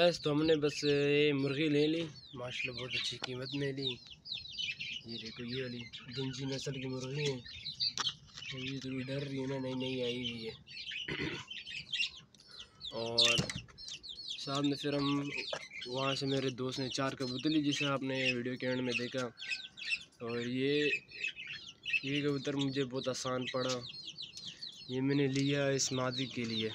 Gas, तो हमने बस ये मुर्गी ले ली माशाल्लाह, बहुत अच्छी कीमत में ली। ये देखो ये वाली गंजी नस्ल की मुर्गी है, ये थोड़ी डर रही है ना, नई नई आई हुई है। और साथ में फिर हम वहाँ से मेरे दोस्त ने 4 कबूतर ली, जिसे आपने वीडियो के एंड में देखा। और ये कबूतर मुझे बहुत आसान पड़ा, ये मैंने लिया इस मादी के लिए।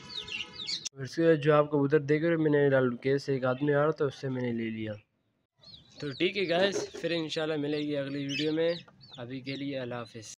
वैसे जो आप कबूतर देख रहे हो, मैंने लाल केस से एक आदमी आ रहा था, उससे मैंने ले लिया। तो ठीक है गाइस, फिर इंशाल्लाह मिलेगी अगली वीडियो में। अभी के लिए अल्लाह हाफिज़।